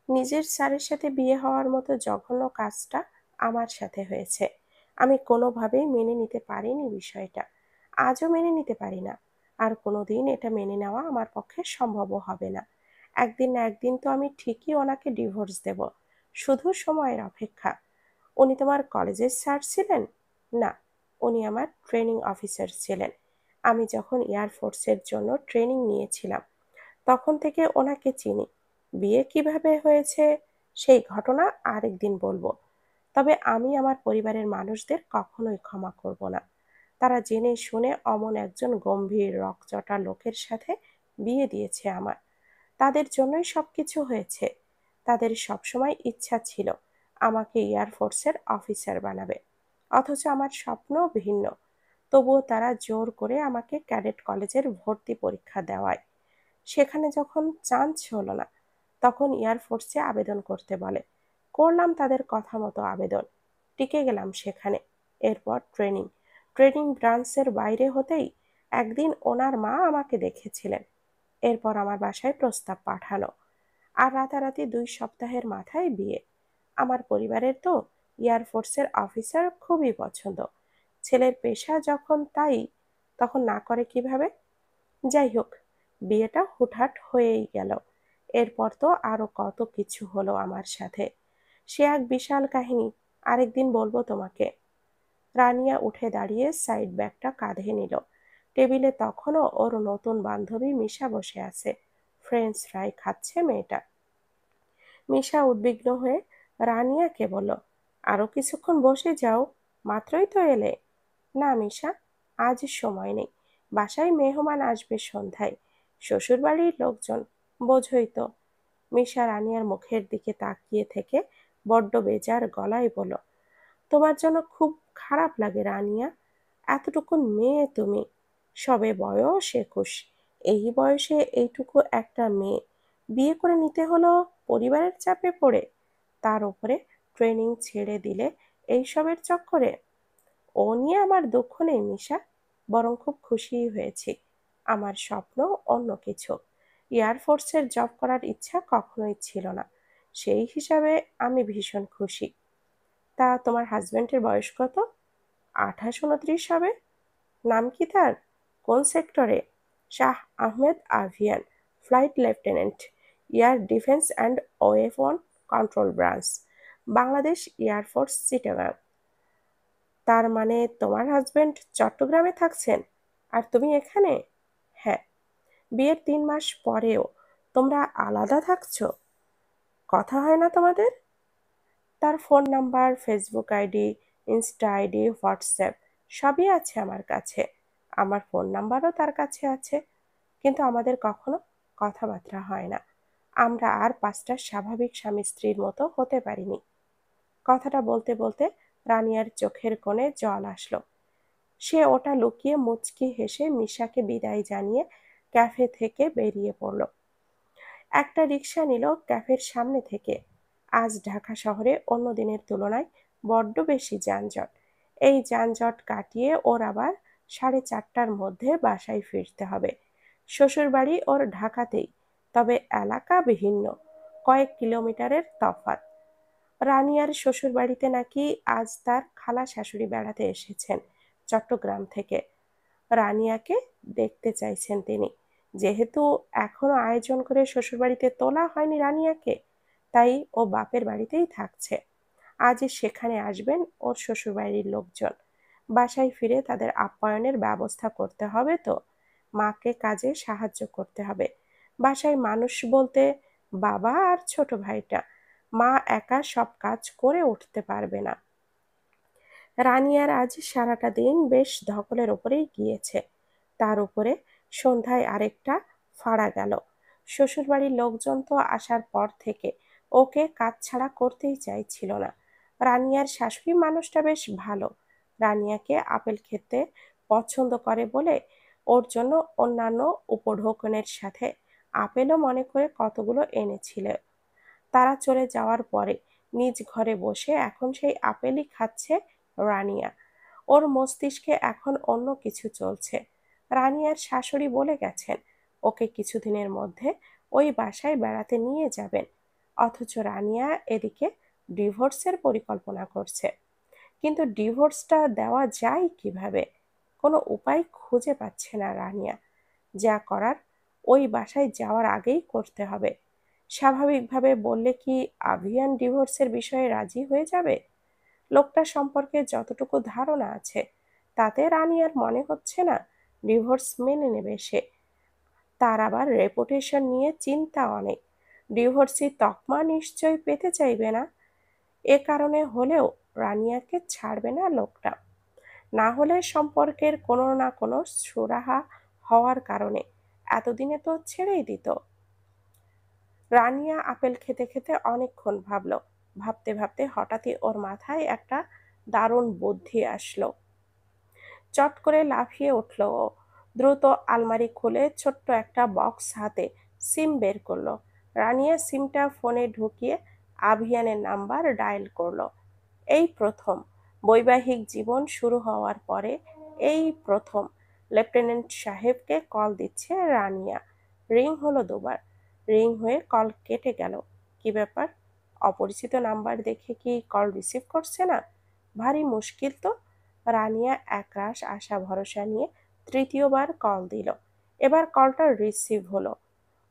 নিজের স্যারের সাথে বিয়ে হওয়ার মতো জঘন্য কাজটা আমার সাথে হয়েছে। আমি কোনোভাবেই মেনে নিতে পারিনি বিষয়টা। আজও মেনে নিতে পারি না। আর কোনোদিন এটা মেনে নেওয়া আমার পক্ষে সম্ভবও হবে না। একদিন না একদিন তো আমি ঠিকই ওনাকে ডিভোর্স দেব। শুধু সময়ের অপেক্ষা। উনি তোমার কলেজের স্যার ছিলেন? না, উনি আমার ট্রেনিং অফিসার ছিলেন। আমি যখন এয়ার ফোর্সের জন্য ট্রেনিং নিয়েছিলাম, তখন থেকে ওনাকে চিনি। বিয়ে কিভাবে হয়েছে সেই ঘটনা আরেকদিন বলবো। তবে আমি আমার পরিবারের মানুষদের কখনোই ক্ষমা করব না। তারা জেনে শুনে অমন একজন গম্ভীর রকচটা লোকের সাথে বিয়ে দিয়েছে আমার। তাদের জন্যই সবকিছু হয়েছে। তাদের সবসময় ইচ্ছা ছিল আমাকে এয়ার ফোর্সের অফিসার বানাবে। অথচ আমার স্বপ্ন ভিন্ন। তবুও তারা জোর করে আমাকে ক্যাডেট কলেজের ভর্তি পরীক্ষা দেওয়ায়। সেখানে যখন চান্স হলো না, তখন এয়ার ফোর্সে আবেদন করতে বলে। করলাম তাদের কথা মতো আবেদন। টিকে গেলাম সেখানে। এরপর ট্রেনিং। ট্রেনিং ব্রাঞ্চের বাইরে হতেই একদিন ওনার মা আমাকে দেখেছিলেন। এরপর আমার বাসায় প্রস্তাব পাঠানো। আর রাতারাতি 2 সপ্তাহের মাথায় বিয়ে। আমার পরিবারের তো এয়ার ফোর্সের অফিসার খুবই পছন্দ। ছেলের পেশা যখন তাই, তখন না করে কিভাবে? যাই হোক, বিয়েটা হুটহাট হয়েই গেল। এরপর তো আরো কত কিছু হলো আমার সাথে। সে এক বিশাল কাহিনী, আরেকদিন বলবো তোমাকে। রানিয়া উঠে দাঁড়িয়ে সাইড ব্যাগটা কাঁধে নিল। টেবিলে তখনও ওর নতুন বান্ধবী মিশা বসে আছে। ফ্রেঞ্চ ফ্রাই খাচ্ছে মেয়েটা। মিশা উদ্বিগ্ন হয়ে রানিয়াকে বলল, আরো কিছুক্ষণ বসে যাও, মাত্রই তো এলে। না মিশা, আজ সময় নেই। বাসায় মেহমান আসবে সন্ধ্যায়। শ্বশুরবাড়ির লোকজন, বোঝই তো। মিশা রানিয়ার মুখের দিকে তাকিয়ে থেকে বড্ড বেজার গলায় বলল, তোমার জন্য খুব খারাপ লাগে রানিয়া। এতটুকুন মেয়ে তুমি, সবে বয়স 21। এই বয়সে এইটুকু একটা মেয়ে বিয়ে করে নিতে হলো পরিবারের চাপে পড়ে, তার উপরে ট্রেনিং ছেড়ে দিলে এইসবের চক্করে। ও নিয়ে আমার দুঃখ নেই মিশা, বরং খুব খুশিই হয়েছি। আমার স্বপ্ন অন্য কিছু। এয়ার ফোর্সের জব করার ইচ্ছা কখনোই ছিল না। সেই হিসাবে আমি ভীষণ খুশি। তা তোমার হাজবেন্ডের বয়স কত? 28-29 হবে। নাম কি তার? কোন সেক্টরে? Shah Ahmed Abhiyan, flight lieutenant, air defence and weapon control branch, Bangladesh air force, Chittagong. তার মানে তোমার হাজবেন্ড চট্টগ্রামে থাকছেন আর তুমি এখানে? হ্যাঁ। বিয়ের 3 মাস পরেও তোমরা আলাদা থাকছো? কথা হয় না তোমাদের? তার phone number, Facebook ID, Insta ID, WhatsApp সবই আছে আমার কাছে। আমার ফোন নাম্বারও তার কাছে আছে। কিন্তু আমাদের কখনো কথাবার্তা হয় না। আমরা আর 5টা স্বাভাবিক স্বামী স্ত্রীর মতো হতে পারিনি। কথাটা বলতে বলতে রানিয়ার চোখের কোণে জল আসলো। সে ওটা লুকিয়ে মুচকি হেসে মিশাকে বিদায় জানিয়ে ক্যাফে থেকে বেরিয়ে পড়ল। একটা রিকশা নিল ক্যাফের সামনে থেকে। আজ ঢাকা শহরে অন্য দিনের তুলনায় বড্ড বেশি যানজট। এই যানজট কাটিয়ে ওর আবার 4:30টার মধ্যে বাসায় ফিরতে হবে। শ্বশুরবাড়ি ওর ঢাকাতেই, তবে এলাকা ভিন্ন। কয়েক কিলোমিটারের তফাৎ। রানিয়ার শ্বশুরবাড়িতে নাকি আজ তার খালা শাশুড়ি বেড়াতে এসেছেন চট্টগ্রাম থেকে। রানিয়াকে দেখতে চাইছেন তিনি। যেহেতু এখনো আয়োজন করে শ্বশুরবাড়িতে তোলা হয়নি রানিয়াকে, তাই ও বাপের বাড়িতেই থাকছে। আজ সেখানে আসবেন ওর শ্বশুরবাড়ির লোকজন। বাসায় ফিরে তাদের আপ্যায়নের ব্যবস্থা করতে হবে তো। মাকে কাজে সাহায্য করতে হবে। বাসায় মানুষ বলতে বাবা আর ছোট ভাইটা। মা একা সব কাজ করে উঠতে পারবে না। রানিয়ার আজ সারাটা দিন বেশ ধকলের ওপরেই গিয়েছে। তার উপরে সন্ধ্যায় আরেকটা ফাঁড়া গেল। শ্বশুরবাড়ির লোকজন তো আসার পর থেকে ওকে কাজ ছাড়া করতেই চাইছিল না। রানিয়ার শাশুড়ি মানুষটা বেশ ভালো। রানিয়াকে আপেল খেতে পছন্দ করে বলে ওর জন্য অন্যান্য উপঢৌকনের সাথে আপেলও মনে করে কতগুলো এনেছিল। তারা চলে যাওয়ার পরে নিজ ঘরে বসে এখন সেই আপেলই খাচ্ছে রানিয়া। ওর মস্তিষ্কে এখন অন্য কিছু চলছে। রানিয়ার শাশুড়ি বলে গেছেন ওকে কিছুদিনের মধ্যে ওই বাসায় বেড়াতে নিয়ে যাবেন। অথচ রানিয়া এদিকে ডিভোর্সের পরিকল্পনা করছে। কিন্তু ডিভোর্সটা দেওয়া যায় কিভাবে? কোনো উপায় খুঁজে পাচ্ছে না রানিয়া। যা করার ওই বাসায় যাওয়ার আগেই করতে হবে। স্বাভাবিকভাবে বললে কি আভিয়ান ডিভোর্সের বিষয়ে রাজি হয়ে যাবে? লোকটা সম্পর্কে যতটুকু ধারণা আছে তাতে রানিয়ার মনে হচ্ছে না ডিভোর্স মেনে নেবে সে। তার আবার রেপুটেশন নিয়ে চিন্তা অনেক। ডিভোর্সি তকমা নিশ্চয় পেতে চাইবে না। এ কারণে হলেও রানিয়াকে ছাড়বে না লোকটা। না হলে সম্পর্কের কোনো না কোনো সুরাহা হওয়ার কারণে এতদিনে তো ছেড়েই দিত। রানিয়া আপেল খেতে খেতে অনেকক্ষণ ভাবলো। ভাবতে ভাবতে হঠাৎই ওর মাথায় একটা দারুণ বুদ্ধি আসলো। চট করে লাফিয়ে উঠল ও। দ্রুত আলমারি খুলে ছোট্ট একটা বক্স হাতে সিম বের করলো। রানিয়া সিমটা ফোনে ঢুকিয়ে আভিয়ানের নাম্বার ডায়াল করলো। এই প্রথম বৈবাহিক জীবন শুরু হওয়ার পরে এই প্রথম লেফটেন্যান্ট সাহেবকে কল দিচ্ছে রানিয়া। রিং হলো দুবার। রিং হয়ে কল কেটে গেল। কি ব্যাপার? অপরিচিত নাম্বার দেখে কি কল রিসিভ করছে না? ভারী মুশকিল তো। রানিয়া একরাশ আশা ভরসা নিয়ে তৃতীয়বার কল দিল। এবার কলটা রিসিভ হলো।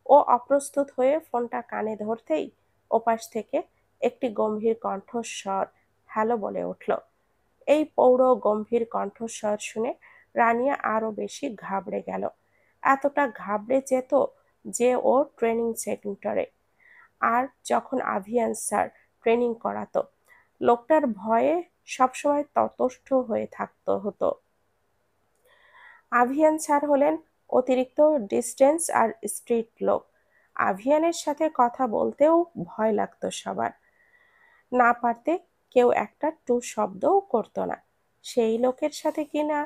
ও অপ্রস্তুত হয়ে ফোনটা কানে ধরতেই ওপাশ থেকে একটি গম্ভীর কণ্ঠস্বর হ্যালো বলে উঠল। এই পৌঢ় গম্ভীর কণ্ঠস্বর শুনে রানিয়া আরো বেশি ঘাবড়ে গেল। এতটা ঘাবড়ে যেত যে ও ট্রেনিং সেন্টারে আর যখন আভিয়ান স্যার ট্রেনিং করাতো লোকটার ভয়ে সবসময় ততস্থ হয়ে থাকতে হতো। আভিয়ান স্যার হলেন অতিরিক্ত ডিস্টেন্স আর স্ট্রিট লোক। আভিয়ানের সাথে কথা বলতেও ভয় লাগতো সবার। না পারতে কেউ একটা টু শব্দও করতো না। সেই লোকের সাথে কিনা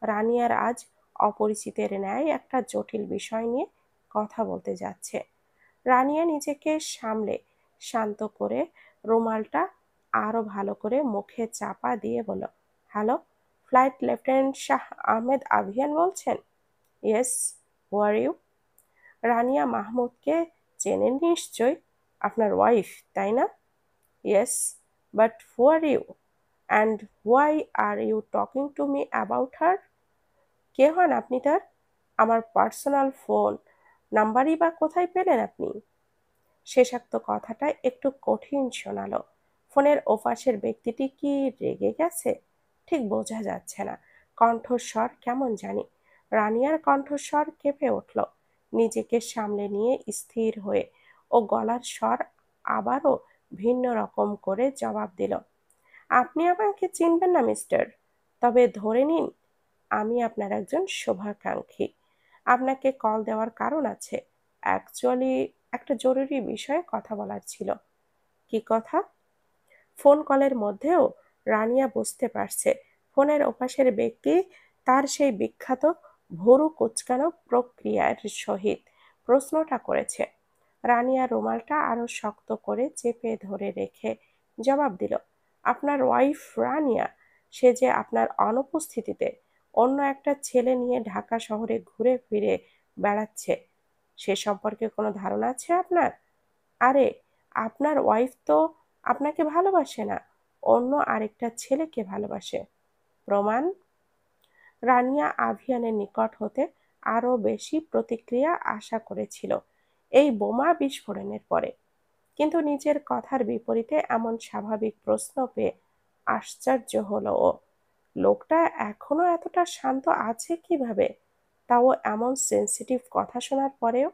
রানিয়ার আজ অপরিচিতের ন্যায় একটা জটিল বিষয় নিয়ে কথা বলতে যাচ্ছে। রানিয়া নিজেকে সামলে শান্ত করে রুমালটা আরো ভালো করে মুখে চাপা দিয়ে বলল, hello, flight lieutenant Shah Ahmed Abhiyan বলছেন? Yes, who are you? Rania মাহমুদকে চেনেন নিশ্চয়, আপনার ওয়াইফ তাই না? Yes, but who are you and why are you talking to me about her? কে হন আপনি তার? আমার পার্সোনাল ফোন নাম্বারই বা কোথায় পেলেন আপনি? শেষাক্ত কথাটা একটু কঠিন শোনালো। ফোনের ওপাশের ব্যক্তিটি কি রেগে গেছে? ঠিক বোঝা যাচ্ছে না। কণ্ঠস্বর কেমন জানি। রানিয়ার কণ্ঠস্বর কেঁপে উঠল। নিজেকে সামলে নিয়ে স্থির হয়ে ও গলার স্বর আবারও ভিন্ন রকম করে জবাব দিল, আপনি আমাকে চিনবেন না মিস্টার, তবে ধরে নিন আমি আপনার একজন শুভাকাঙ্ক্ষী। আপনাকে কল দেওয়ার কারণ আছে। অ্যাকচুয়ালি একটা জরুরি বিষয়ে কথা বলার ছিল। কি কথা? ফোন কলের মধ্যেও রানিয়া বুঝতে পারছে ফোনের ওপাশের ব্যক্তি তার সেই বিখ্যাত ভুরু কুঁচকানো প্রক্রিয়ার সহিত প্রশ্নটা করেছে। রানিয়া রুমালটা আরো শক্ত করে চেপে ধরে রেখে জবাব দিল, আপনার ওয়াইফ রানিয়া, সে যে আপনার অনুপস্থিতিতে অন্য একটা ছেলে নিয়ে ঢাকা শহরে ঘুরে ফিরে বেড়াচ্ছে সে সম্পর্কে কোনো ধারণা আছে আপনার? আরে, আপনার ওয়াইফ তো আপনাকে ভালোবাসে না, অন্য আরেকটা ছেলেকে ভালোবাসে। প্রমাণ? রানিয়া আভিয়ানের নিকট হতে আরো বেশি প্রতিক্রিয়া আশা করেছিল এই বোমা বিস্ফোরণের পরে। কিন্তু নিজের কথার বিপরীতে এমন স্বাভাবিক প্রশ্ন পেয়ে আশ্চর্য হলো ও। লোকটা এখনো এতটা শান্ত আছে কিভাবে? তাও এমন সেনসিটিভ কথা শোনার পরেও।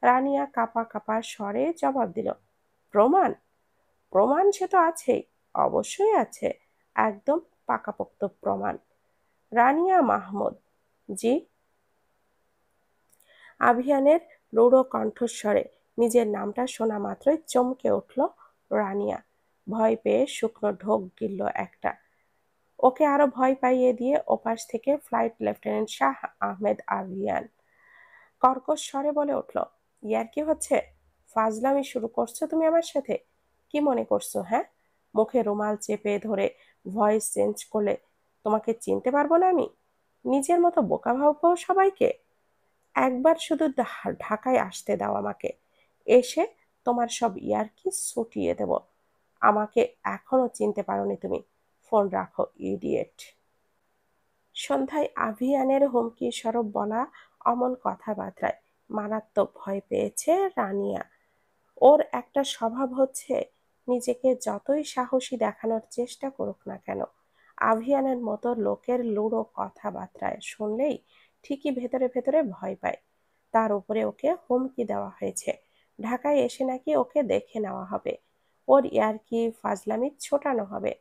রানিয়া কাঁপা কাঁপা স্বরে জবাব দিল, প্রমাণ? প্রমাণ সে তো আছেই, অবশ্যই আছে, একদম পাকাপোক্ত প্রমাণ। রানিয়া মাহমুদ? জি। আভিয়ানের রূঢ় কণ্ঠস্বরে নিজের নামটা শোনা মাত্রই চমকে উঠল রানিয়া। ভয় পেয়ে শুকনো ঢোক গিলল একটা। ওকে আরো ভয় পাইয়ে দিয়ে ওপাশ থেকে ফ্লাইট লেফটেন্যান্ট শাহ আহমেদ আভিয়ান কর্কশ স্বরে বলে উঠল, ইয়ার্কি হচ্ছে? ফাজলামি শুরু করছো তুমি আমার সাথে? কি মনে করছো, হ্যাঁ? মুখে রুমাল চেপে ধরে ভয়েস চেঞ্জ করলে তোমাকে চিনতে পারবো না আমি? নিজের মতো বোকা ভাববো সবাইকে? একবার শুধু ঢাকায় আসতে দাও আমাকে। এসে তোমার সব ইয়ার্কি ছুটিয়ে দেব। আমাকে এখনো চিনতে পারোনি তুমি। ফোন রাখো, ইডিয়েট। সন্ধ্যায় আভিয়ানের হুমকি স্বরূপ বলা অমন কথাবার্তায় মারাত্মক ভয় পেয়েছে রানিয়া। ওর একটা স্বভাব হচ্ছে, নিজেকে যতই সাহসী দেখানোর চেষ্টা করুক না কেন, আভিয়ানের মতো লোকের লুড়ো কথাবার্তায় শুনলেই ঠিকই ভেতরে ভেতরে ভয় পায়। তার উপরে ওকে হুমকি দেওয়া হয়েছে, ঢাকায় এসে নাকি ওকে দেখে নেওয়া হবে, ওর ইয়ার্কি ফাজলামি ছোটানো হবে।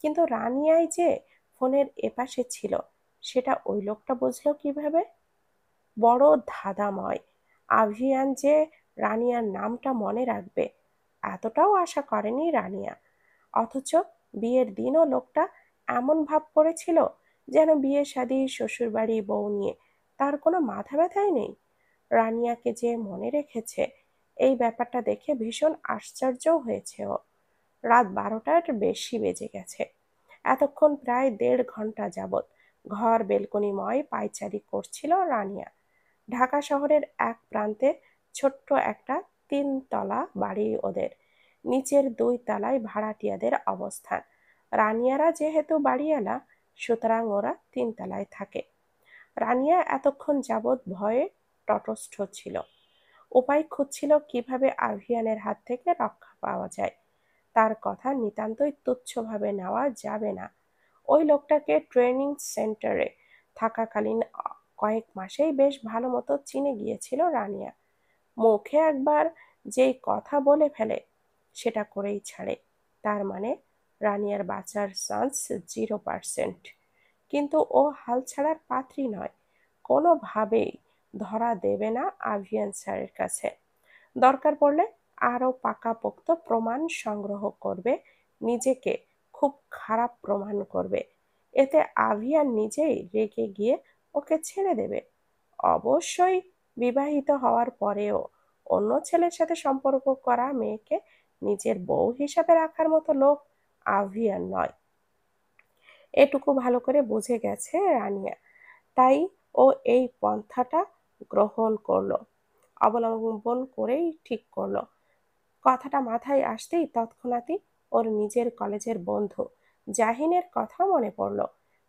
কিন্তু রানিয়াই যে ফোনের এপাশে ছিল, সেটা ওই লোকটা বুঝলো কিভাবে? বড় ধাঁধাময়। আভিয়ান যে রানিয়ার নামটা মনে রাখবে, এতটাও আশা করেনি রানিয়া। অথচ বিয়ের দিনও লোকটা এমন ভাব করেছিল, যেন বিয়ে শাদী শ্বশুরবাড়ি বউ নিয়ে তার কোনো মাথা ব্যথাই নেই। রানিয়াকে যে মনে রেখেছে, এই ব্যাপারটা দেখে ভীষণ আশ্চর্যও হয়েছে ও। রাত 12টার বেশি বেজে গেছে। এতক্ষণ প্রায় 1.5 ঘন্টা যাবৎ ঘর বেলকনিময় পায়চারি করছিল রানিয়া। ঢাকা শহরের এক প্রান্তে ছোট্ট একটা 3 তলা বাড়ি ওদের। নিচের 2 তলায় ভাড়াটিয়াদের অবস্থান। রানিয়ারা যেহেতু বাড়িওয়ালা, সুতরাং ওরা 3 তলায় থাকে। রানিয়া এতক্ষণ যাবৎ ভয়ে তটস্থ ছিল। উপায় খুঁজছিল কিভাবে আভিয়ানের হাত থেকে রক্ষা পাওয়া যায়। তার কথা নিতান্তই তুচ্ছভাবে নেওয়া যাবে না। ওই লোকটাকে ট্রেনিং সেন্টারে থাকাকালীন কয়েক মাসেই বেশ ভালো মতো চিনে গিয়েছিল রানিয়া। মুখে একবার যেই কথা বলে ফেলে, সেটা করেই ছাড়ে। তার মানে রানিয়ার বাঁচার চান্স 0%। কিন্তু ও হাল ছাড়ার পাত্রী নয়, কোনোভাবেই ধরা দেবে না আভিয়ান স্যারের কাছে। দরকার পড়লে আরও পাকাপোক্ত প্রমাণ সংগ্রহ করবে, নিজেকে খুব খারাপ প্রমাণ করবে। এতে আভিয়ান নিজেই রেগে গিয়ে ওকে ছেড়ে দেবে। অবশ্যই বিবাহিত হওয়ার পরেও অন্য ছেলের সাথে সম্পর্ক করা মেয়েকে নিজের বউ হিসাবে রাখার মতো লোক আভিয়ান নয়। এটুকু ভালো করে বুঝে গেছে রানিয়া। তাই ও এই পন্থাটা গ্রহণ করলো, অবলম্বন করেই ঠিক করলো। কথাটা মাথায় আসতেই তৎক্ষণাৎই ওর নিজের কলেজের বন্ধু জাহিনের কথা মনে পড়ল।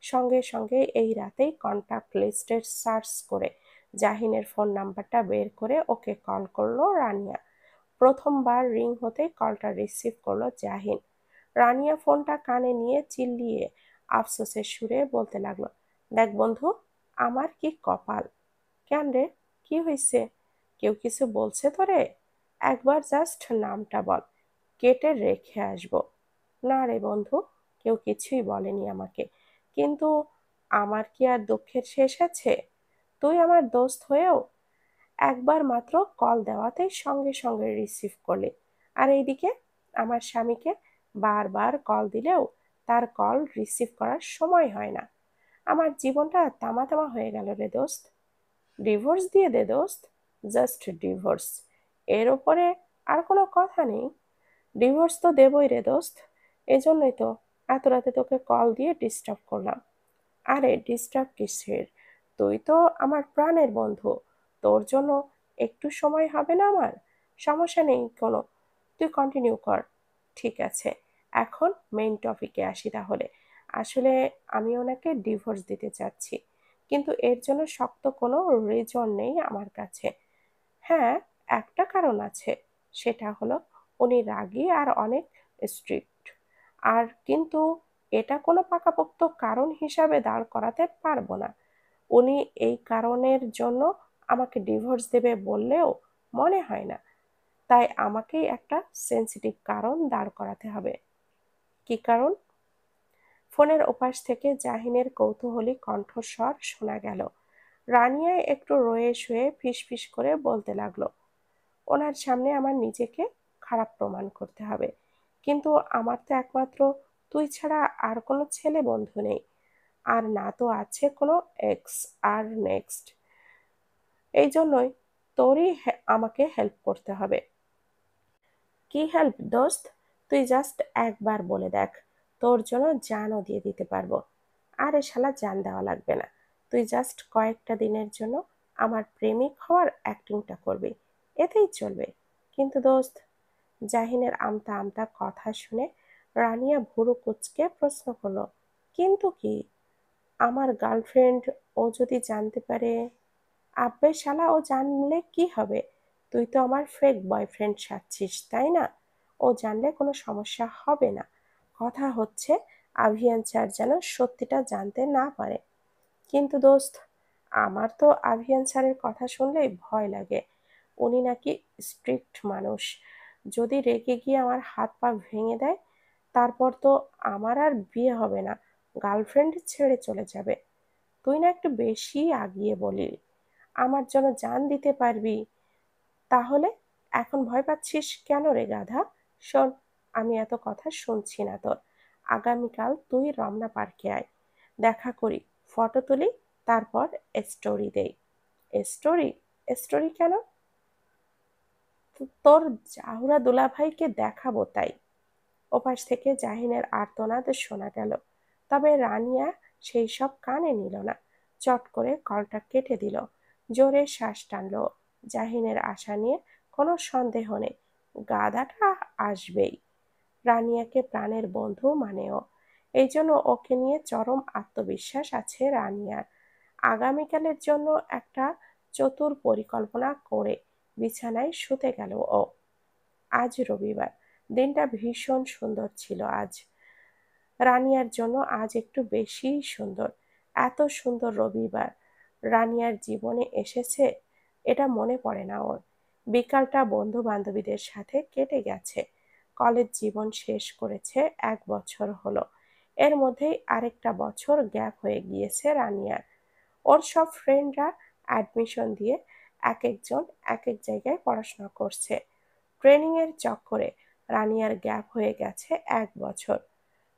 সঙ্গে সঙ্গে এই রাতেই কন্টাক্ট লিস্টের সার্চ করে জাহিনের ফোন নাম্বারটা বের করে ওকে কল করলো রানিয়া। প্রথমবার রিং হতেই কলটা রিসিভ করলো জাহিন। রানিয়া ফোনটা কানে নিয়ে চিল্লিয়ে আফসোসের সুরে বলতে লাগলো, দেখ বন্ধু, আমার কি কপাল। কেন রে, কি হয়েছে? কেউ কিছু বলছে তোরে? একবার জাস্ট নামটা বল, কেটে রেখে আসবো। না রে বন্ধু, কেউ কিছুই বলেনি আমাকে। কিন্তু আমার কি আর দুঃখের শেষ আছে? তুই আমার দোস্ত হয়েও একবার মাত্র কল দেওয়াতেই সঙ্গে সঙ্গে রিসিভ করলি। আর এইদিকে আমার স্বামীকে বারবার কল দিলেও তার কল রিসিভ করার সময় হয় না। আমার জীবনটা তামা তামা হয়ে গেল রে দোস্ত। ডিভোর্স দিয়ে দে দোস্ত, জাস্ট ডিভোর্স। এর ওপরে আর কোনো কথা নেই। ডিভোর্স তো দেবই রে দোস্ত। এজন্যই তো এত রাতে তোকে কল দিয়ে ডিস্টার্ব করলাম। আরে ডিস্টার্ব কিসের? তুই তো আমার প্রাণের বন্ধু, তোর জন্য একটু সময় হবে না আমার? সমস্যা নেই কোনো, তুই কন্টিনিউ কর। ঠিক আছে, এখন মেইন টপিকে আসি তাহলে। আসলে আমি ওনাকে ডিভোর্স দিতে চাচ্ছি, কিন্তু এর জন্য শক্ত কোনো রিজন নেই আমার কাছে। হ্যাঁ, একটা কারণ আছে, সেটা হলো উনি রাগী আর অনেক স্ট্রিক্ট। আর কিন্তু এটা কোনো পাকাপোক্ত কারণ হিসাবে দাঁড় করাতে পারবো না। উনি এই কারণের জন্য আমাকে ডিভোর্স দেবে বললেও মনে হয় না। তাই আমাকেই একটা সেন্সিটিভ কারণ দাঁড় করাতে হবে। কি কারণ? ফোনের ওপাশ থেকে জাহিনের কৌতূহলী কণ্ঠস্বর শোনা গেল। রানিয়া একটু রয়ে শুয়ে ফিসফিস করে বলতে লাগলো, ওনার সামনে আমার নিজেকে খারাপ প্রমাণ করতে হবে। কিন্তু আমার তো একমাত্র তুই ছাড়া আর কোনো ছেলে বন্ধু নেই। আর না তো আছে কোনো এক্স আর নেক্সট। এই জন্যই তোরই আমাকে হেল্প করতে হবে। কি হেল্প দোস্ত? তুই জাস্ট একবার বলে দেখ, তোর জন্য জানও দিয়ে দিতে পারবো। আরে শালা, জান দেওয়া লাগবে না। তুই জাস্ট কয়েকটা দিনের জন্য আমার প্রেমিক হওয়ার অ্যাক্টিংটা করবি, এতেই চলবে। কিন্তু দোস্ত, জাহিনের আমতা আমতা কথা শুনে রানিয়া ভুরু কুঁচকে প্রশ্ন করলো, কিন্তু কি? আমার গার্লফ্রেন্ড, ও যদি জানতে পারে? আব্বে শালা, ও জানলে কি হবে? তুই তো আমার ফেক বয়ফ্রেন্ড সাজছিস, তাই না? ও জানলে কোনো সমস্যা হবে না। কথা হচ্ছে আভিয়ান স্যার যেন সত্যিটা জানতে না পারে। কিন্তু দোস্ত, আমার তো আভিয়ান স্যারের কথা শুনলেই ভয় লাগে। উনি নাকি স্ট্রিক্ট মানুষ। যদি রেগে গিয়ে আমার হাত পা ভেঙে দেয়, তারপর তো আমার আর বিয়ে হবে না, গার্লফ্রেন্ড ছেড়ে চলে যাবে। তুই না একটু বেশি আগিয়ে বলি। আমার জন্য জান দিতে পারবি। তাহলে এখন ভয় পাচ্ছিস কেন রে গাধা? শোন, আমি এত কথা শুনছি না তোর। আগামীকাল তুই রমনা পার্কে আয়, দেখা করি, ফটো তুলি, তারপর স্টোরি দেই। স্টোরি? স্টোরি কেন? তোর জাহুরা দুলাভাইকে দেখাবো তাই। ওপাশ থেকে জাহিনের আর্তনাদ শোনা গেল। তবে রানিয়া সেই সব কানে নিল না। চট করে কলটা কেটে দিল। জোরে শ্বাস টানল। জাহিনের আশা নিয়ে কোনো সন্দেহ নেই, গাধাটা আসবেই। রানিয়াকে প্রাণের বন্ধু মানেও, এই জন্য ওকে নিয়ে চরম আত্মবিশ্বাস আছে রানিয়ার। আগামীকালের জন্য একটা চতুর পরিকল্পনা করে বিছানায় শুতে গেল ও। আজ রবিবার, দিনটা ভীষণ সুন্দর ছিল আজ। রানিয়ার জন্য আজ একটু বেশিই সুন্দর। এত সুন্দর রবিবার রানিয়ার জীবনে এসেছে এটা মনে পড়ে না ওর। বিকালটা বন্ধু বান্ধবীদের সাথে কেটে গেছে। কলেজ জীবন শেষ করেছে 1 বছর হলো। এর মধ্যেই আরেকটা বছর গ্যাপ হয়ে গিয়েছে রানিয়ার। ওর সব ফ্রেন্ডরা অ্যাডমিশন দিয়ে এক একজন এক এক জায়গায় পড়াশোনা করছে। ট্রেনিং এর চক্করে রানিয়ার গ্যাপ হয়ে গেছে 1 বছর।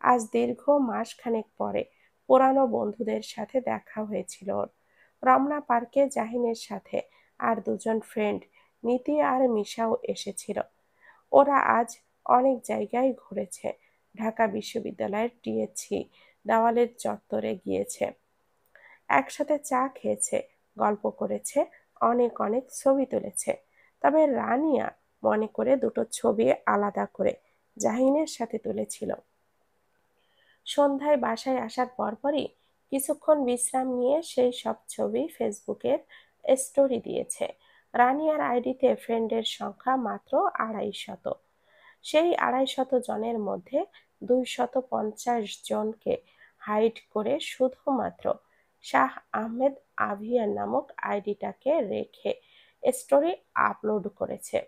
আজ দীর্ঘ মাসখানেক পরে পুরানো বন্ধুদের সাথে দেখা হয়েছিল ওর। রমনা পার্কে জাহিনের সাথে আর দুজন ফ্রেন্ড, নীতি আর মিশাও এসেছিল। ওরা আজ অনেক জায়গায় ঘুরেছে। ঢাকা বিশ্ববিদ্যালয়ের টিএসসি দেওয়ালের চত্বরে গিয়েছে, একসাথে চা খেয়েছে, গল্প করেছে, অনেক অনেক ছবি তুলেছে। তবে রানিয়া মনে করে দুটো ছবি আলাদা করে জাহিনের সাথে তুলেছিল। সন্ধ্যায় বাসায় আসার পরপরই কিছুক্ষণ বিশ্রাম নিয়ে সেই সব ছবি ফেসবুকের স্টোরি দিয়েছে। রানিয়ার আইডিতে ফ্রেন্ডের সংখ্যা মাত্র 250। সেই 250 জনের মধ্যে 250 জনকে হাইড করে শুধুমাত্র শাহ আহমেদ আভিয়ার নামক আইডিটাকে রেখে স্টোরি আপলোড করেছে।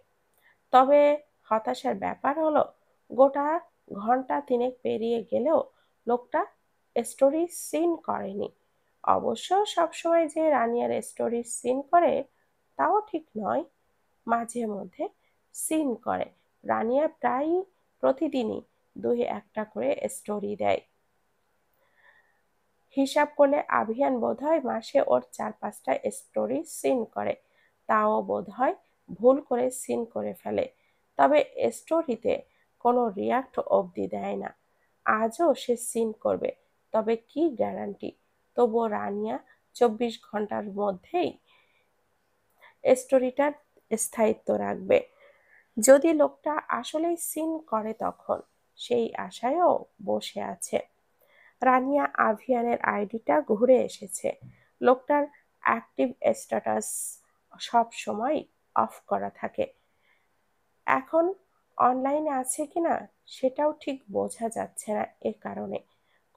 তবে হতাশার ব্যাপার হলো, গোটা ঘন্টা তিনেক পেরিয়ে গেলেও লোকটা স্টোরি সিন করেনি। অবশ্য সবসময় যে রানিয়ার স্টোরি সিন করে তাও ঠিক নয়, মাঝে মধ্যে সিন করে। রানিয়া প্রায় প্রতিদিনই 2-1টা করে স্টোরি দেয়। হিসাব করলে আভিয়ান বোধহয় মাসে ওর 4-5টা স্টোরি সিন করে। তাও বোধহয় ভুল করে সিন করে ফেলে। তবে স্টোরিতে কোনো রিয়াক্ট অবধি দেয় না। আজও সে সিন করবে, তবে কি গ্যারান্টি? তবুও রানিয়া 24 ঘন্টার মধ্যেই স্টোরিটার স্থায়িত্ব রাখবে। যদি লোকটা আসলেই সিন করে তখন, সেই আশায়ও বসে আছে। রানিয়া আভিয়ানের আইডিটা ঘুরে এসেছে। লোকটার অ্যাক্টিভ স্ট্যাটাস সব সময় অফ করা থাকে। এখন অনলাইনে আছে কিনা সেটাও ঠিক বোঝা যাচ্ছে না। এ কারণে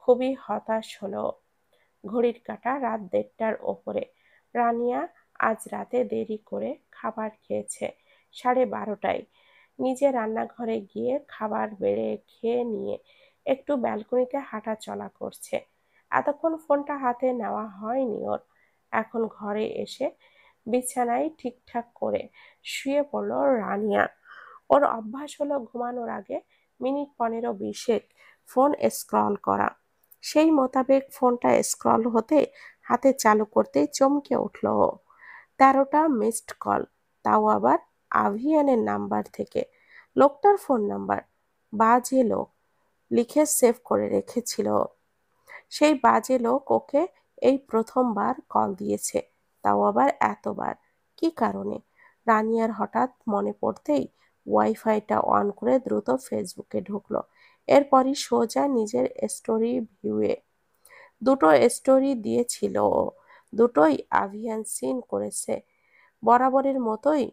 খুবই হতাশ হলো। ঘড়ির কাঁটা রাত 1:30টার ওপরে। রানিয়া আজ রাতে দেরি করে খাবার খেয়েছে 12:30টায়। নিজে রান্নাঘরে গিয়ে খাবার বেড়ে খেয়ে নিয়ে একটু ব্যালকনিতে হাঁটা চলা করছে। এতক্ষণ ফোনটা হাতে নেওয়া হয়নি ওর। এখন ঘরে এসে বিছানায় ঠিকঠাক করে শুয়ে পড়ল রানিয়া। ওর অভ্যাস হলো ঘুমানোর আগে মিনিট 15-20 ফোন স্ক্রল করা। সেই মোতাবেক ফোনটা স্ক্রল হতে হাতে চালু করতেই চমকে উঠল ও। 13টা মিসড কল, তাও আবার আভিয়ানের নাম্বার থেকে। লোকটার ফোন নাম্বার। বাজে লোক, লিখে সেভ করে রেখেছিল ও। সেই বাজে লোক ওকে এই প্রথমবার কল দিয়েছে, তাও আবার এতবার। কি কারণে? রানিয়ার হঠাৎ মনে পড়তেই ওয়াইফাইটা অন করে দ্রুত ফেসবুকে ঢুকলো। এরপরই সোজা নিজের স্টোরি ভিউয়ে। দুটো স্টোরি দিয়েছিল ও, দুটোই আভিয়ান সিন করেছে। বরাবরের মতোই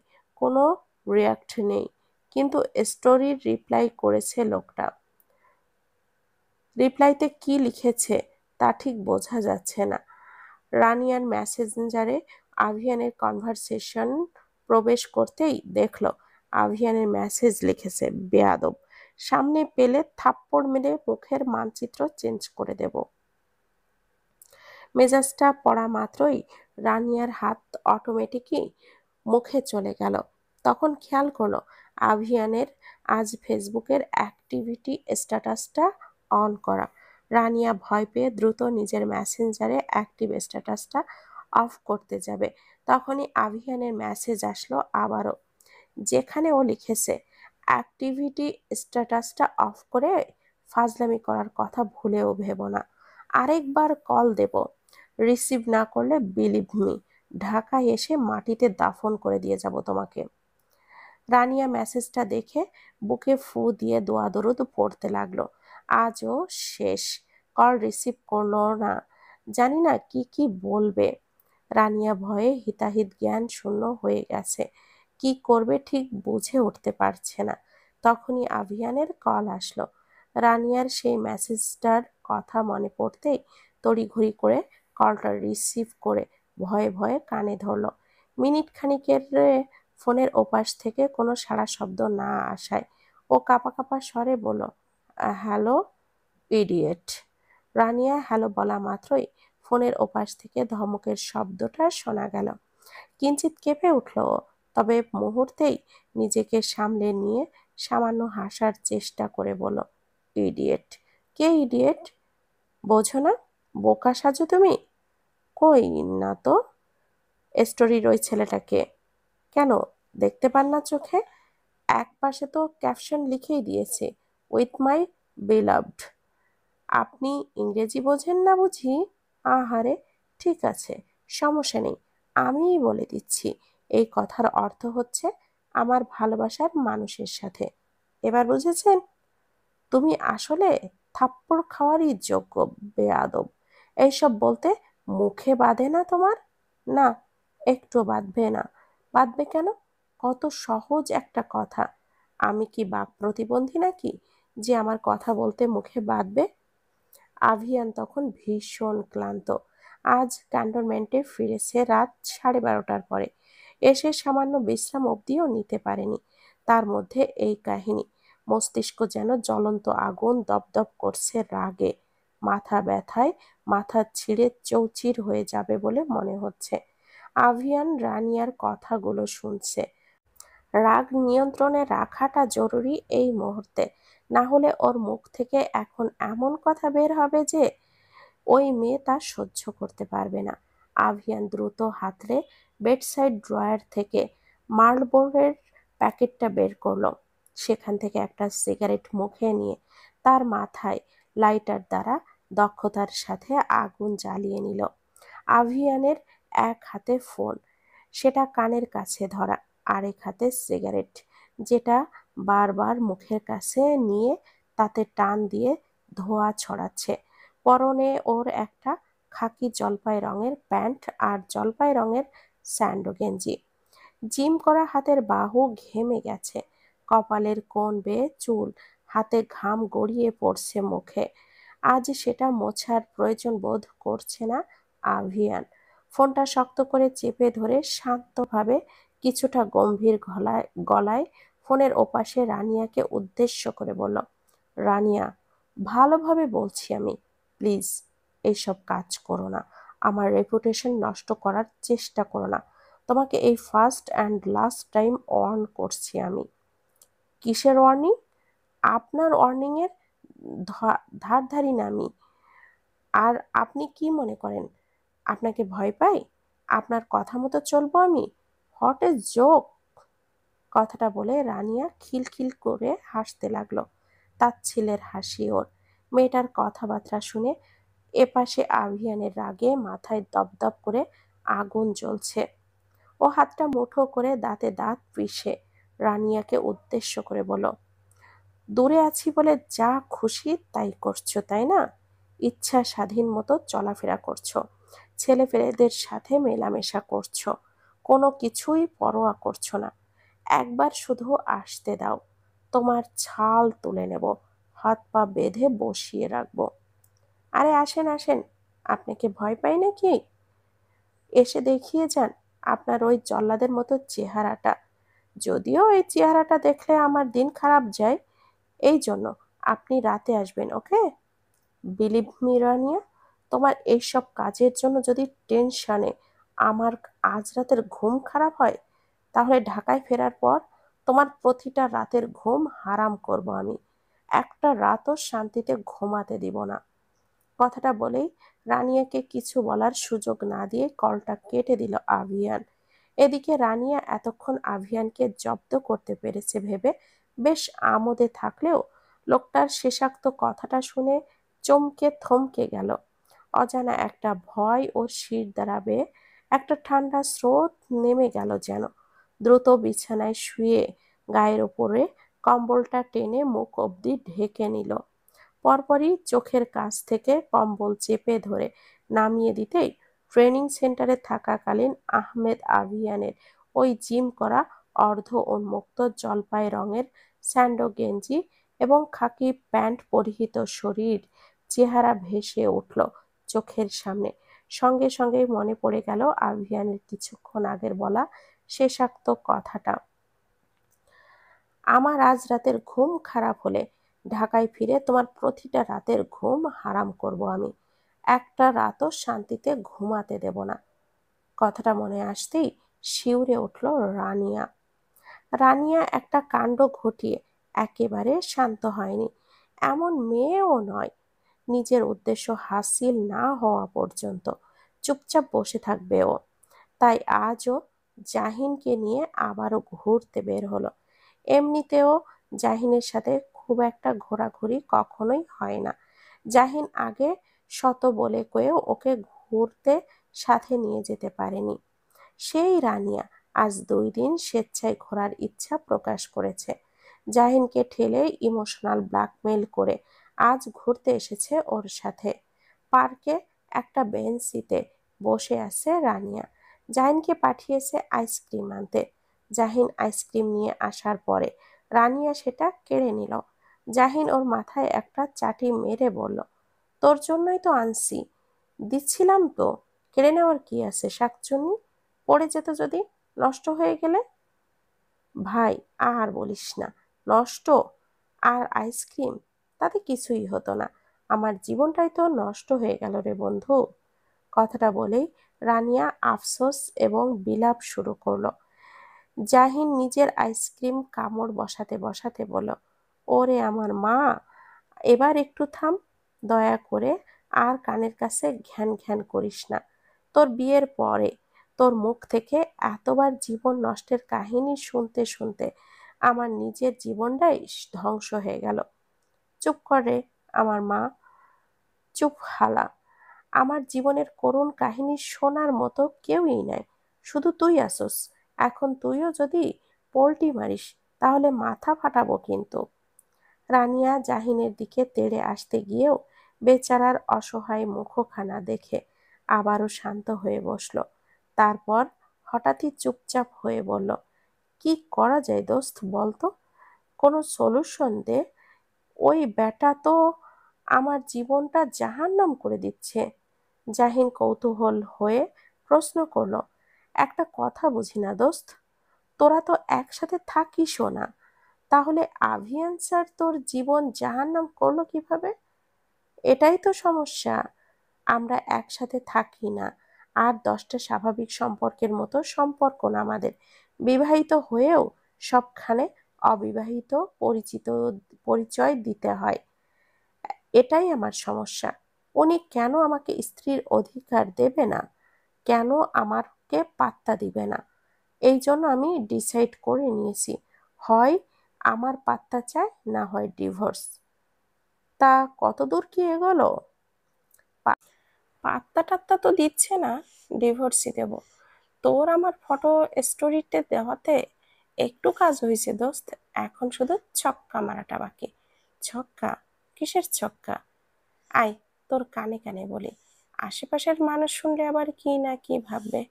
কোনো রিয়াক্ট নেই, কিন্তু স্টোরির রিপ্লাই করেছে লোকটা। রিপ্লাইতে কি লিখেছে তা ঠিক বোঝা যাচ্ছে না। রানিয়ার মেসেঞ্জারে আভিয়ানের কনভারসেশন প্রবেশ করতেই দেখলো আভিয়ানের মেসেজ লিখেছে, বেয়াদব, সামনে পেলে থাপ্পড় মেরে মুখের মানচিত্র চেঞ্জ করে দেব। মেজাজটা পড়া মাত্রই রানিয়ার হাত অটোমেটিকই মুখে চলে গেল। তখন খেয়াল করলো আভিয়ানের আজ ফেসবুকের অ্যাক্টিভিটি স্ট্যাটাসটা অন করা। রানিয়া ভয় পেয়ে দ্রুত নিজের মেসেঞ্জারে অ্যাক্টিভ স্ট্যাটাসটা অফ করতে যাবে, তখনই আভিয়ানের মেসেজ আসলো আবারও, যেখানে ও লিখেছে, অ্যাক্টিভিটি স্ট্যাটাসটা অফ করে ফাজলামি করার কথা ভুলেও ভেবো না। আরেকবার কল দেব, রিসিভ না করলে বিলিভ মি, ঢাকায় এসে মাটিতে দাফন করে দিয়ে যাব তোমাকে। রানিয়া মেসেজটা দেখে বুকে ফু দিয়ে দোয়া দরুদ পড়তে লাগলো। আজও শেষ, কল রিসিভ করলো না, জানি না কি কি বলবে। রানিয়া ভয়ে হিতাহিত জ্ঞান শূন্য হয়ে গেছে, কি করবে ঠিক বুঝে উঠতে পারছে না। তখনই আভিয়ানের কল আসলো। রানিয়ার সেই মেসেজটার কথা মনে পড়তেই তড়িঘড়ি করে কলটা রিসিভ করে ভয়ে ভয়ে কানে ধরলো। মিনিট খানিকের ফোনের ওপাশ থেকে কোনো সাড়া শব্দ না আসায় ও কাঁপা কাঁপা স্বরে বলল, হ্যালো ইডিয়েট। রানিয়া হ্যালো বলা মাত্রই ফোনের ওপাশ থেকে ধমকের শব্দটা শোনা গেল। কিঞ্চিত কেঁপে উঠল ও, তবে মুহূর্তেই নিজেকে সামলে নিয়ে সামান্য হাসার চেষ্টা করে বলল, ইডিয়েট? কে ইডিয়েট? বোঝো না? বোকা সাজো তুমি? কই না তো। স্টোরির ওই ছেলেটাকে কেন দেখতে পান না চোখে? এক পাশে তো ক্যাপশন লিখেই দিয়েছে, উইথ মাই বেলাভড। আপনি ইংরেজি বোঝেন না বুঝি? আহারে, ঠিক আছে, সমস্যা নেই, আমিই বলে দিচ্ছি। এই কথার অর্থ হচ্ছে আমার ভালোবাসার মানুষের সাথে। এবার বুঝেছেন? তুমি আসলে থাপ্পড় খাওয়ারই যোগ্য, বেয়াদব। এইসব বলতে মুখে বাধে না তোমার? না, একটু বাঁধবে না। বাঁধবে কেন? কত সহজ একটা কথা। আমি কি বাক প্রতিবন্ধী নাকি যে আমার কথা বলতে মুখে বাঁধবে? আভিয়ান তখন ভীষণ ক্লান্ত। আজ ক্যান্টনমেন্টে ফিরেছে রাত 12:30টার পরে। এসে সামান্য বিশ্রাম অবধিও নিতে পারেনি। তার মধ্যে এই কাহিনী। মস্তিষ্ক যেন জ্বলন্ত আগুন, দপদপ করছে রাগে। মাথা ব্যথায় মাথা ছিঁড়ে চৌচির হয়ে যাবে বলে মনে হচ্ছে। আভিয়ান রানিয়ার কথাগুলো শুনছে। রাগ নিয়ন্ত্রণে রাখাটা জরুরি এই মুহূর্তে, না হলে ওর মুখ থেকে এখন এমন কথা বের হবে যে ওই মেয়ে তা সহ্য করতে পারবে না। আভিয়ান দ্রুত হাতড়ে বেডসাইড ড্রয়ার থেকে মার্লবোরের প্যাকেটটা বের করলো। সেখান থেকে একটা সিগারেট মুখে নিয়ে তার মাথায় লাইটার দ্বারা দক্ষতার সাথে আগুন জ্বালিয়ে নিল। আভিয়ানের এক হাতে ফোন, সেটা কানের কাছে ধরা, আরেক হাতে সিগারেট, যেটা বারবার মুখের কাছে নিয়ে তাতে টান দিয়ে ধোঁয়া ছড়াচ্ছে। পরনে ওর একটা খাকি জলপাই রঙের প্যান্ট আর জলপাই রঙের স্যান্ডো গেঞ্জি। জিম করা হাতের বাহু ঘেমে গেছে, কপালের কোণ বেয়ে চুল, হাতে ঘাম গড়িয়ে পড়ছে মুখে। আজ সেটা মোছার প্রয়োজন বোধ করছে না আভিয়ান। ফোনটা শক্ত করে চেপে ধরে শান্তভাবে, কিছুটা গম্ভীর গলায় গলায় ফোনের ওপাশে রানিয়াকে উদ্দেশ্য করে বলল, রানিয়া, ভালোভাবে বলছি আমি, প্লিজ এইসব কাজ করো না। আমার রেপুটেশন নষ্ট করার চেষ্টা করো না। তোমাকে এই first and last time warn করছি আমি। কিসের ওয়ার্নিং? আপনার ওয়ার্নিংয়ের ধার ধারি না আমি। আর আপনি কি মনে করেন আপনাকে ভয় পাই? আপনার কথা মতো চলবো আমি? What a joke! কথাটা বলে রানিয়া খিলখিল করে হাসতে লাগলো। তাচ্ছিল্যের হাসি ওর। মেয়েটার কথাবার্তা শুনে এপাশে আভিয়ানের রাগে মাথায় দপদপ করে আগুন জ্বলছে। ও হাতটা মুঠো করে দাঁতে দাঁত পিষে রানিয়াকে উদ্দেশ্য করে বলল, দূরে আছি বলে যা খুশি তাই করছো, তাই না? ইচ্ছা স্বাধীন মতো চলাফেরা করছো, ছেলেপেলেদের সাথে মেলামেশা করছো, কোনো কিছুই পরোয়া করছো না। একবার শুধু আসতে দাও, তোমার ছাল তুলে নেব, হাত পা বেঁধে বসিয়ে রাখবো। আরে আসেন আসেন, আপনাকে ভয় পাই নাকি? এসে দেখিয়ে যান আপনার ওই জল্লাদের মতো চেহারাটা। যদিও এই চেহারাটা দেখলে আমার দিন খারাপ যায়, এই জন্য আপনি রাতে আসবেন, ওকে? বিলিভ মি রানিয়া, তোমার এইসব কাজের জন্য যদি টেনশনে আমার আজ রাতের ঘুম খারাপ হয়, তাহলে ঢাকায় ফেরার পর তোমার প্রতিটা রাতের ঘুম হারাম করব আমি। একটা রাতও শান্তিতে ঘুমাতে দিব না। কথাটা বলেই রানিয়াকে কিছু বলার সুযোগ না দিয়ে কলটা কেটে দিল আভিয়ান। এদিকে রানিয়া এতক্ষণ আভিয়ানকে জব্দ করতে পেরেছে ভেবে বেশ আমোদে থাকলেও লোকটার শেষাক্ত কথাটা শুনে চমকে থমকে গেল। অজানা একটা ভয় ওর শির দ্বারা একটা ঠান্ডা স্রোত নেমে গেল যেন। দ্রুত বিছানায় শুয়ে গায়ের ওপরে কম্বলটা টেনে মুখ অবধি ঢেকে নিল। পরপরই চোখের কাছ থেকে কম্বল চেপে ধরে নামিয়ে দিতেই ট্রেনিং সেন্টারে থাকাকালীন আহমেদ আভিয়ানের ওই জিম করা অর্ধ উন্মুক্ত জলপাই রঙের স্যান্ডো গেঞ্জি এবং খাকি প্যান্ট পরিহিত শরীর চেহারা ভেসে উঠল চোখের সামনে। সঙ্গে সঙ্গে মনে পড়ে গেল আভিয়ানের কিছুক্ষণ আগের বলা শেষাক্ত কথাটা, আমার আজ রাতের ঘুম খারাপ হলে ঢাকায় ফিরে তোমার প্রতিটা রাতের ঘুম হারাম করব আমি। একটা রাতও শান্তিতে ঘুমাতে দেব না। কথাটা মনে আসতেই শিউরে উঠল রানিয়া। রানিয়া একটা কাণ্ড ঘটিয়ে একেবারে শান্ত হয়নি, এমন মেয়েও নয়। নিজের উদ্দেশ্য হাসিল না হওয়া পর্যন্ত চুপচাপ বসে থাকবে ও। তাই আজও জাহিনকে নিয়ে আবারও ঘুরতে বের হলো। এমনিতেও জাহিনের সাথে খুব একটা ঘোরাঘুরি কখনোই হয় না। জাহিন আগে শত বলে কয়েও ওকে ঘুরতে সাথে নিয়ে যেতে পারেনি। সেই রানিয়া আজ 2 দিন স্বেচ্ছায় ঘোরার ইচ্ছা প্রকাশ করেছে। জাহিনকে ঠেলে ইমোশনাল ব্ল্যাকমেইল করে আজ ঘুরতে এসেছে ওর সাথে। পার্কে একটা বেঞ্চিতে বসে আছে রানিয়া। জাহিনকে পাঠিয়েছে আইসক্রিম আনতে। জাহিন আইসক্রিম নিয়ে আসার পরে রানিয়া সেটা কেড়ে নিল। জাহিন ওর মাথায় একটা চাটি মেরে বলল, তোর জন্যই তো আনছি, দিচ্ছিলাম তো, কেড়ে নেওয়ার কি আছে শাকচুন্নি? পড়ে যেত যদি, নষ্ট হয়ে গেলে। ভাই আর বলিস না, নষ্ট আর আইসক্রিম, তাতে কিছুই হতো না, আমার জীবনটাই তো নষ্ট হয়ে গেল রে বন্ধু। কথাটা বলেই রানিয়া আফসোস এবং বিলাপ শুরু করলো। জাহিন নিজের আইসক্রিম কামড় বসাতে বসাতে বলল, ওরে আমার মা, এবার একটু থাম, দয়া করে আর কানের কাছে ঘ্যান ঘ্যান করিস না। তোর বিয়ের পরে তোর মুখ থেকে এতবার জীবন নষ্টের কাহিনী শুনতে শুনতে আমার নিজের জীবনটাই ধ্বংস হয়ে গেল। চুপ কর রে আমার মা, চুপ হালা। আমার জীবনের করুণ কাহিনী শোনার মতো কেউই নাই, শুধু তুই আসোস। এখন তুইও যদি পোল্টি মারিস তাহলে মাথা ফাটাবো কিন্তু। রানিয়া জাহিনের দিকে তেড়ে আসতে গিয়েও বেচারার অসহায় মুখখানা দেখে আবারও শান্ত হয়ে বসলো। তারপর হঠাৎই চুপচাপ হয়ে বলল, কি করা যায় দোস্ত বলতো, কোনো সলিউশন দে। ওই ব্যাটা তো আমার জীবনটা জাহান্নাম করে দিচ্ছে। জাহিন কৌতূহল হয়ে প্রশ্ন করলো, একটা কথা বুঝি না দোস্ত, তোরা তো একসাথে থাকিসও না, তাহলে আভিয়ান স্যার তোর জীবন জাহান্নাম করলো কিভাবে? এটাই তো সমস্যা, আমরা একসাথে থাকি না, আর 10টা স্বাভাবিক সম্পর্কের মতো সম্পর্ক না আমাদের। বিবাহিত হয়েও সবখানে অবিবাহিত পরিচিত পরিচয় দিতে হয়, এটাই আমার সমস্যা। উনি কেন আমাকে স্ত্রীর অধিকার দেবে না, কেন আমাকে পাত্তা দিবে না? এই জন্য আমি ডিসাইড করে নিয়েছি, হয় আমার পাত্তা চাই, না হয় ডিভোর্স। তা কতদূর কি এগোলো? পাত্তা টাত্তা তো দিচ্ছে না, ডিভোর্সই দেব। তোর আমার ফটো স্টোরিতে দেওয়াতে একটু কাজ হয়েছে দোস্ত, এখন শুধু ছক্কা মারাটা বাকি। ছক্কা? কিসের ছক্কা? আয়, তোর কানে কানে বলি, আশেপাশের মানুষ শুনলে আবার কি না কি ভাববে।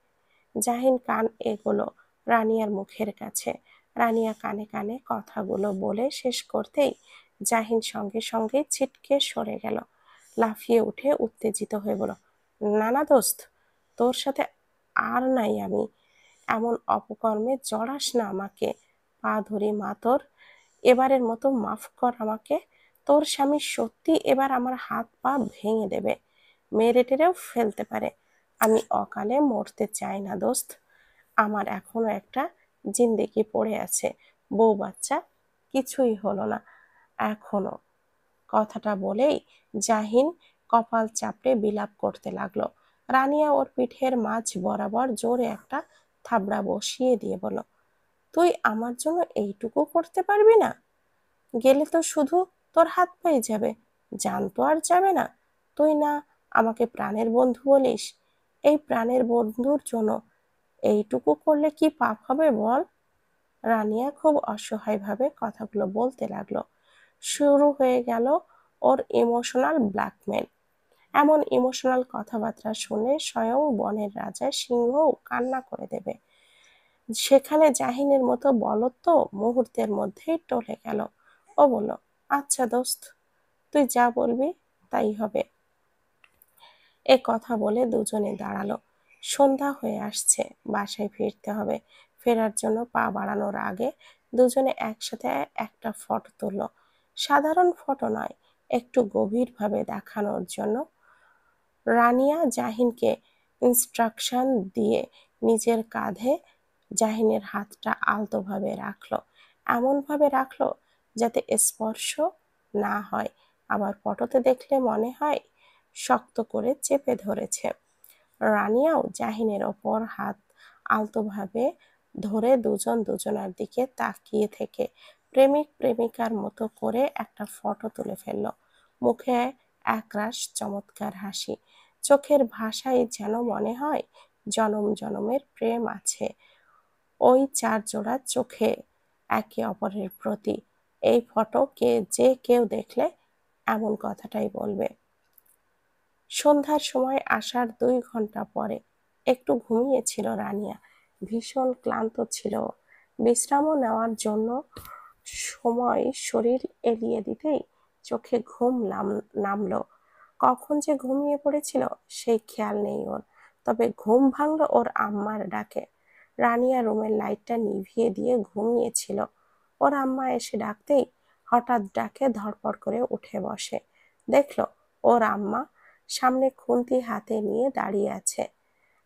জাহিন কান এগোলো রানিয়ার মুখের কাছে। রানিয়া কানে কানে কথাগুলো বলে শেষ করতেই জাহিন সঙ্গে সঙ্গে ছিটকে সরে গেল। লাফিয়ে উঠে উত্তেজিত হয়ে বলল, না না দোস্ত, তোর সাথে আর নাই আমি। এমন অপকর্মে জড়াস না আমাকে। পা ধরি মা তোর, এবারের মতো মাফ কর আমাকে। তোর স্বামী সত্যি এবার আমার হাত পা ভেঙে দেবে, মেরে টেরেও ফেলতে পারে। আমি অকালে মরতে চাই না দোস্ত। আমার এখনো একটা জিন্দেগি পড়ে আছে, বউ বাচ্চা কিছুই হলো না এখনো। কথাটা বলেই জাহিন কপাল চাপড়ে বিলাপ করতে লাগলো। রানিয়া ওর পিঠের মাঝ বরাবর জোরে একটা থাবড়া বসিয়ে দিয়ে বলল, তুই আমার জন্য এইটুকু করতে পারবি না? গেলে তো শুধু তোর হাত পায়ে যাবে, জান তো আর যাবে না। তুই না আমাকে প্রাণের বন্ধু বলিস? এই প্রাণের বন্ধুর জন্য এইটুকু করলে কি পাপ হবে বল? রানিয়া খুব অসহায়ভাবে কথাগুলো বলতে লাগলো। শুরু হয়ে গেল ওর ইমোশনাল ব্ল্যাকমেল। এমন ইমোশনাল কথাবার্তা শুনে স্বয়ং বনের রাজা সিংহও কান্না করে দেবে। সেখানে জাহিনের মতো বলদ তো মুহূর্তের মধ্যেই টলে গেল। ও বলল, আচ্ছা দোস্ত, তুই যা বলবি তাই হবে। এ কথা বলে দুজনে দাঁড়ালো। সন্ধ্যা হয়ে আসছে, বাসায় ফিরতে হবে। ফেরার জন্য পা বাড়ানোর আগে দুজনে একসাথে একটা ফটো তুলল। সাধারণ ফটো নয়, একটু গভীরভাবে দেখানোর জন্য। রানিয়া জাহিনকে ইনস্ট্রাকশন দিয়ে নিজের কাঁধে জাহিনের হাতটা আলতোভাবে রাখলো। এমনভাবে রাখলো যাতে স্পর্শ না হয়, আবার ফটোতে দেখলে মনে হয় শক্ত করে চেপে ধরেছে। রানিয়াও জাহিনের ওপর হাত আলতোভাবে ধরে দুজন দুজনার দিকে তাকিয়ে থেকে প্রেমিক প্রেমিকার মতো করে একটা ফটো তুলে ফেলল। মুখে একরাশ চমৎকার হাসি, চোখের ভাষায় যেন মনে হয় জনম জনমের প্রেম আছে ওই চার জোড়া চোখে একে অপরের প্রতি। এই ফটো যে কেউ দেখলে এমন কথাটাই বলবে। সন্ধ্যার সময় আসার 2 ঘন্টা পরে একটু ঘুমিয়েছিল রানিয়া। ভীষণ ক্লান্ত ছিল। বিশ্রামও নেওয়ার জন্য সময় শরীর এলিয়ে দিতেই চোখে ঘুম নামলো। কখন যে ঘুমিয়ে পড়েছিল সেই খেয়াল নেই ওর। তবে ঘুম ভাঙলো ওর আম্মার ডাকে। রানিয়া রুমের লাইটটা নিভিয়ে দিয়ে ঘুমিয়েছিল। ওর আম্মা এসে ডাকতেই হঠাৎ ডাকে ধড়পড় করে উঠে বসে। দেখলো ওর আম্মা সামনে খুন্তি হাতে নিয়ে দাঁড়িয়ে আছে।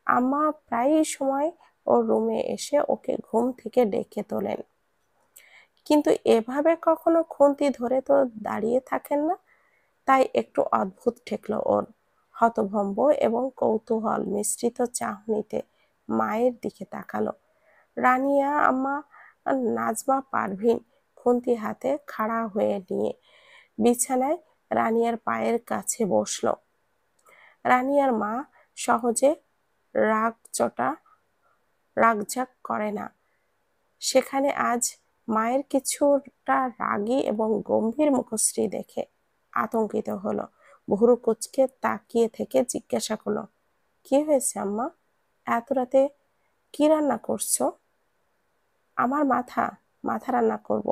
আম্মা প্রায়ই সময় ওর রুমে এসে ওকে ঘুম থেকে ডেকে তোলেন, কিন্তু এভাবে কখনো খুন্তি ধরে তো দাঁড়িয়ে থাকেন না। তাই একটু অদ্ভুত ঠেকলো ওর। হতভম্ব এবং কৌতূহল মিশ্রিত চাহনিতে মায়ের দিকে তাকালো। রানিয়া আম্মা নাজমা পারভিন খুন্তি হাতে খাড়া হয়ে নিয়ে বিছানায় রানিয়ার পায়ের কাছে বসলো। রানিয়ার মা সহজে রাগচটা রাগঝাগ করে না, সেখানে আজ মায়ের কিছুটা রাগী এবং গম্ভীর মুখশ্রী দেখে আতঙ্কিত হলো। ভুরু কুঁচকে তাকিয়ে থেকে জিজ্ঞাসা করলো, কি হয়েছে আম্মা? এত রাতে কি রান্না করছো? আমার মাথা মাথা রান্না করব?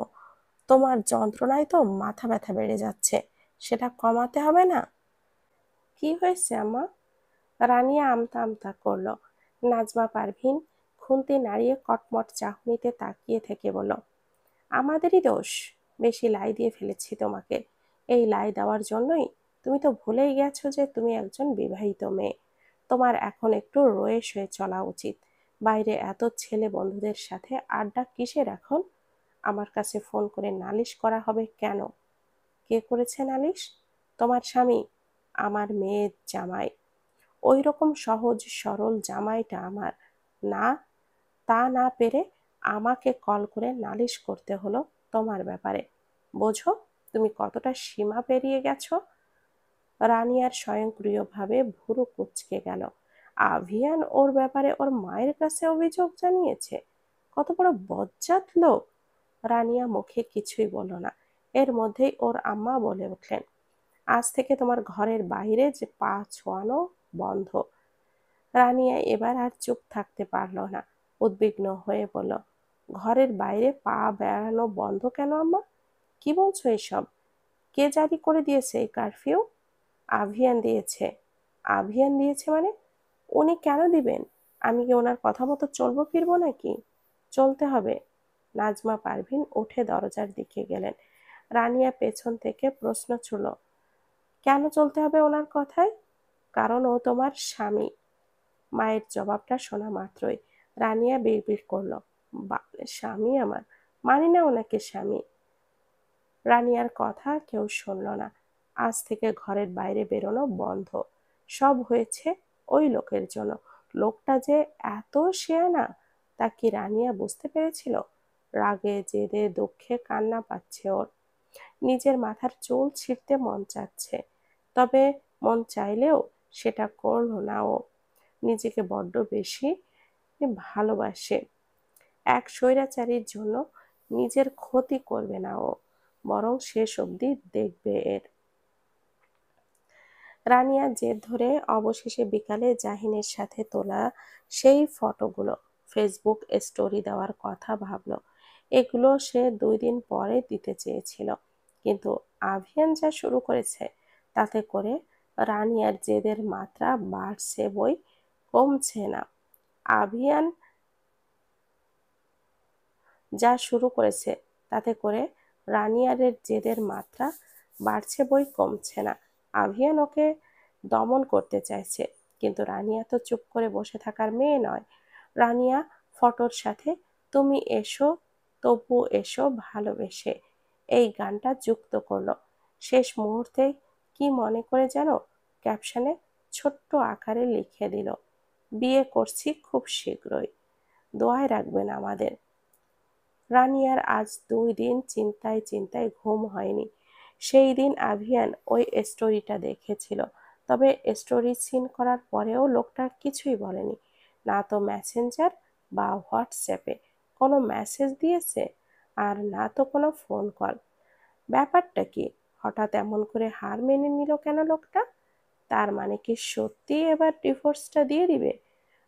তোমার যন্ত্রণায় তো মাথা ব্যথা বেড়ে যাচ্ছে, সেটা কমাতে হবে না? কি হয়েছে আম্মা? রানিয়া আমতা আমতা করলো। নাজমা পারভিন খুন্তি নাড়িয়ে কটমট চাহনিতে তাকিয়ে থেকে বলল, আমাদেরই দোষ, বেশি লাই দিয়ে ফেলেছি তোমাকে। এই লাই দেওয়ার জন্যই তুমি তো ভুলেই গেছো যে তুমি একজন বিবাহিত মেয়ে। তোমার এখন একটু রয়ে সয়ে চলা উচিত। বাইরে এত ছেলে বন্ধুদের সাথে আড্ডা কিসের এখন? আমার কাছে ফোন করে নালিশ করা হবে কেন? কে করেছে নালিশ? তোমার স্বামী, আমার মেয়ের জামাই। ওই রকম সহজ সরল জামাইটা আমার না। তা না পেরে আমাকে কল করে নালিশ করতে হলো তোমার ব্যাপারে। বোঝো তুমি কতটা সীমা পেরিয়ে গেছো? রানিয়ার স্বয়ংক্রিয়ভাবে ভুরু কুঁচকে গেল। আভিয়ান ওর ব্যাপারে ওর মায়ের কাছে অভিযোগ জানিয়েছে? কত বড় বজ্জাত লোক! রানিয়া মুখে কিছুই বলল না। এর মধ্যেই ওর আম্মা বলে উঠলেন, আজ থেকে তোমার ঘরের বাইরে যে পা ছোঁয়ানো বন্ধ। রানিয়া এবার আর চুপ থাকতে পারল না, উদ্বিগ্ন হয়ে বলল, ঘরের বাইরে পা বেড়ানো বন্ধ কেন আম্মা? কি বলছো এসব? কে জারি করে দিয়েছে এই কারফিউ? আভিয়ান দিয়েছে। আভিয়ান দিয়েছে মানে? উনি কেন দিবেন? আমি কি ওনার কথা মতো চলবো ফিরবো নাকি? চলতে হবে। নাজমা পারভিন উঠে দরজার দিকে গেলেন। রানিয়া পেছন থেকে প্রশ্ন ছুড়ল, কেন চলতে হবে ওনার কথায়? কারণ ও তোমার স্বামী। মায়ের জবাবটা শোনা মাত্রই রানিয়া বিড়বিড় করল, বাপরে, স্বামী আমার? মানি না ওনাকে স্বামী। রানিয়ার কথা কেউ শুনল না। আজ থেকে ঘরের বাইরে বেরোনো বন্ধ। সব হয়েছে ওই লোকের জন্য। লোকটা যে এত শেয়ানা তা কি রানিয়া বুঝতে পেরেছিল? রাগে জেদে দুঃখে কান্না পাচ্ছে ওর। নিজের মাথার চুল ছিঁড়তে মন চাচ্ছে, তবে মন চাইলেও সেটা করল না ও। নিজেকে বড্ড বেশি ভালোবাসে। এক স্বৈরাচারীর জন্য নিজের ক্ষতি করবে না ও, বরং শেষ অবধি দেখবে এর। রানিয়া জেদ ধরে অবশেষে বিকালে জাহিনের সাথে তোলা সেই ফটোগুলো ফেসবুক স্টোরি দেওয়ার কথা ভাবল। এগুলো সে 2 দিন পরে দিতে চেয়েছিল, কিন্তু আভিয়ান যা শুরু করেছে তাতে করে রানিয়ার জেদের মাত্রা বাড়ছে বই কমছে না। আভিয়ান যা শুরু করেছে তাতে করে রানিয়ারের জেদের মাত্রা বাড়ছে বই কমছে না। আভিয়ান ওকে দমন করতে চাইছে, কিন্তু রানিয়া তো চুপ করে বসে থাকার মেয়ে নয়। রানিয়া ফটোর সাথে তুমি এসো তবু এসো ভালোবেসে এই গানটা যুক্ত করলো। শেষ মুহূর্তে কি মনে করে যেন ক্যাপশনে ছোট্ট আকারে লিখে দিল, বিয়ে করছি খুব শীঘ্রই, দোয়ায় রাখবেন আমাদের। রানিয়ার আজ 2 দিন চিন্তায় চিন্তায় ঘুম হয়নি। সেই দিন আভিয়ান ওই স্টোরিটা দেখেছিল, তবে স্টোরি সিন করার পরেও লোকটা কিছুই বলেনি। না তো মেসেঞ্জার বা হোয়াটসঅ্যাপে কোনো মেসেজ দিয়েছে, আর না তো কোনো ফোন কল। ব্যাপারটা কি? হঠাৎ এমন করে হার মেনে নিল কেন লোকটা? তার মানে কি সত্যি এবার ডিভোর্সটা দিয়ে দিবে?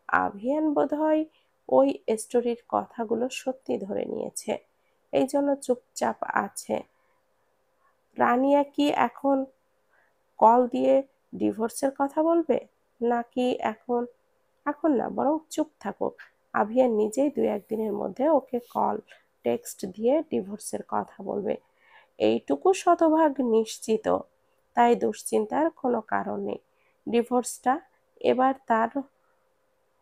আভিয়ান বোধহয় ওই স্টোরির কথাগুলো সত্যি ধরে নিয়েছে, এই জন্য চুপচাপ আছে। রানিয়া কি এখন কল দিয়ে ডিভোর্সের কথা বলবে? নাকি এখন? এখন না, বরং চুপ থাকুক। আভিয়ান নিজেই 2-1 দিনের মধ্যে ওকে কল টেক্সট দিয়ে ডিভোর্সের কথা বলবে, এইটুকু শতভাগ নিশ্চিত। তাই দুশ্চিন্তার কোনো কারণ নেই। ডিভোর্সটা এবার তার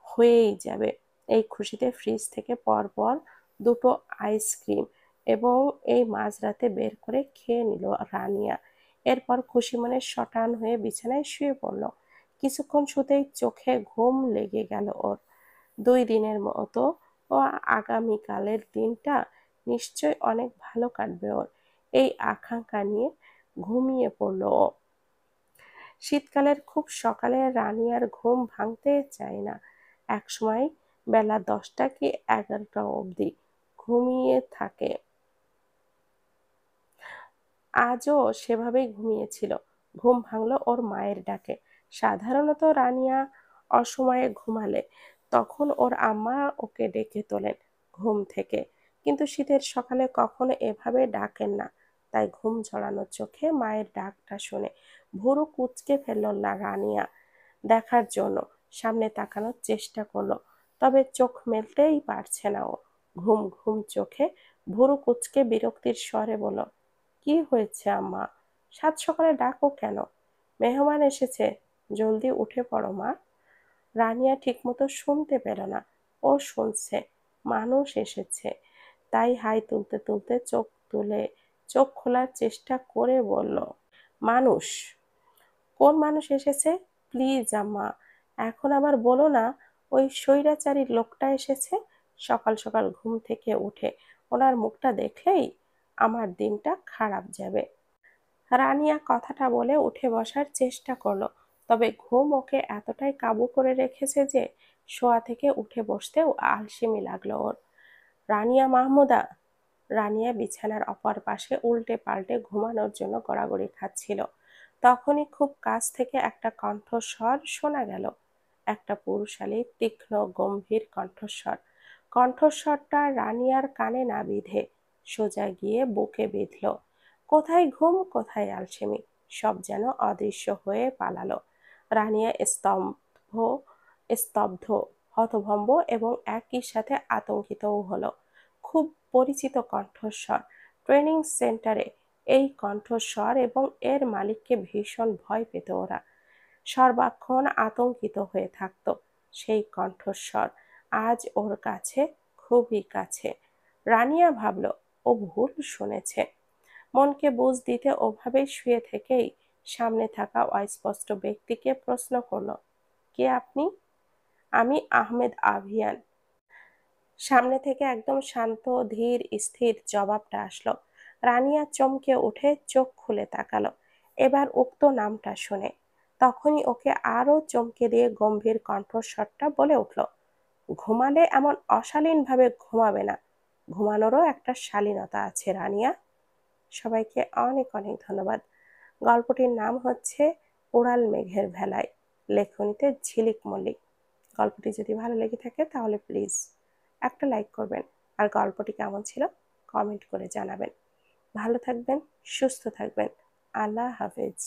হয়েই যাবে। এই খুশিতে ফ্রিজ থেকে পরপর 2টো আইসক্রিম এবং এই মাঝরাতে বের করে খেয়ে নিল রানিয়া। এরপর খুশি মনে শটান হয়ে বিছানায় শুয়ে পড়ল। কিছুক্ষণ শুতেই চোখে ঘুম লেগে গেল ওর। 2 দিনের মতো ও আগামীকালের দিনটা নিশ্চয় অনেক ভালো কাটবে ওর, এই আকাঙ্ক্ষা নিয়ে ঘুমিয়ে পড়ল ও। শীতকালের খুব সকালে রানিয়ার ঘুম ভাঙতে চায় না। একসময় বেলা 10টা কি 11টা অবধি ঘুমিয়ে থাকে। আজও সেভাবেই ঘুমিয়েছিল। ঘুম ভাঙল ওর মায়ের ডাকে। সাধারণত রানিয়া অসময়ে ঘুমালে তখন ওর আম্মা ওকে ডেকে তোলেন ঘুম থেকে, কিন্তু শীতের সকালে কখনো এভাবে ডাকেন না। তাই ঘুম জড়ানো চোখে মায়ের ডাকটা শুনে ভুরু কুঁচকে ফেলল না রানিয়া। দেখার জন্য সামনে তাকানোর চেষ্টা করলো, তবে চোখ মেলতেই পারছে না ও। ঘুম ঘুম চোখে ভুরু কুঁচকে বিরক্তির স্বরে বলল, কি হয়েছে আম্মা? সাত সকালে ডাকো কেন? মেহমান এসেছে, জলদি উঠে পড়ো মা। রানিয়া ঠিকমতো শুনতে পেল না। ও শুনছে, মানুষ এসেছে। তাই হাই তুলতে তুলতে চোখ খোলার চেষ্টা করে বলল, মানুষ? কোন মানুষ এসেছে? প্লিজ আম্মা, এখন আবার বলো না ওই স্বৈরাচারী লোকটা এসেছে। সকাল সকাল ঘুম থেকে উঠে ওনার মুখটা দেখলেই আমার দিনটা খারাপ যাবে। রানিয়া কথাটা বলে উঠে বসার চেষ্টা করলো, তবে ঘুম ওকে এতটাই কাবু করে রেখেছে যে শোয়া থেকে উঠে বসতেও আলসেমি লাগলো ওর। রানিয়া মাহমুদা। রানিয়া বিছানার অপর পাশে উল্টে পাল্টে ঘুমানোর জন্য গড়াগড়ি খাচ্ছিল। তখনই খুব কাছ থেকে একটা কণ্ঠস্বর শোনা গেল, একটা পুরুষালী তীক্ষ্ণ গম্ভীর কণ্ঠস্বর। কণ্ঠস্বরটা রানিয়ার কানে না বিঁধে সোজা গিয়ে বুকে বিঁধল। কোথায় ঘুম, কোথায় আলসেমি, সব যেন অদৃশ্য হয়ে পালালো। রানিয়া স্তব্ধ, হতভম্ব এবং একই সাথে আতঙ্কিতও হলো। খুব পরিচিত কণ্ঠস্বর। ট্রেনিং সেন্টারে এই কণ্ঠস্বর এবং এর মালিককে ভীষণ ভয় পেত ওরা। সর্বাক্ষণ আতঙ্কিত হয়ে থাকত। সেই কণ্ঠস্বর আজ ওর কাছে, খুবই কাছে। রানিয়া ভাবল ও ভুল শুনেছে। মনকে বুঝ দিতে ওভাবেই শুয়ে থেকেই সামনে থাকা অস্পষ্ট ব্যক্তিকে প্রশ্ন করল, কে আপনি? আমি আহমেদ আভিয়ান। সামনে থেকে একদম শান্ত ধীর স্থির জবাবটা আসলো। রানিয়া চমকে উঠে চোখ খুলে তাকালো, এবার উক্ত নামটা শুনে। তখনই ওকে আরো চমকে দিয়ে গম্ভীর কণ্ঠস্বরটা বলে উঠল, ঘুমালে এমন অশালীনভাবে ঘুমাবে না, ঘুমানোরও একটা শালীনতা আছে রানিয়া। সবাইকে অনেক অনেক ধন্যবাদ। গল্পটির নাম হচ্ছে উড়াল মেঘের ভেলায়, লেখনীতে ঝিলিক মল্লিক। গল্পটি যদি ভালো লেগে থাকে তাহলে প্লিজ একটা লাইক করবেন, আর গল্পটি কেমন ছিল কমেন্ট করে জানাবেন। ভালো থাকবেন, সুস্থ থাকবেন। আল্লাহ হাফেজ।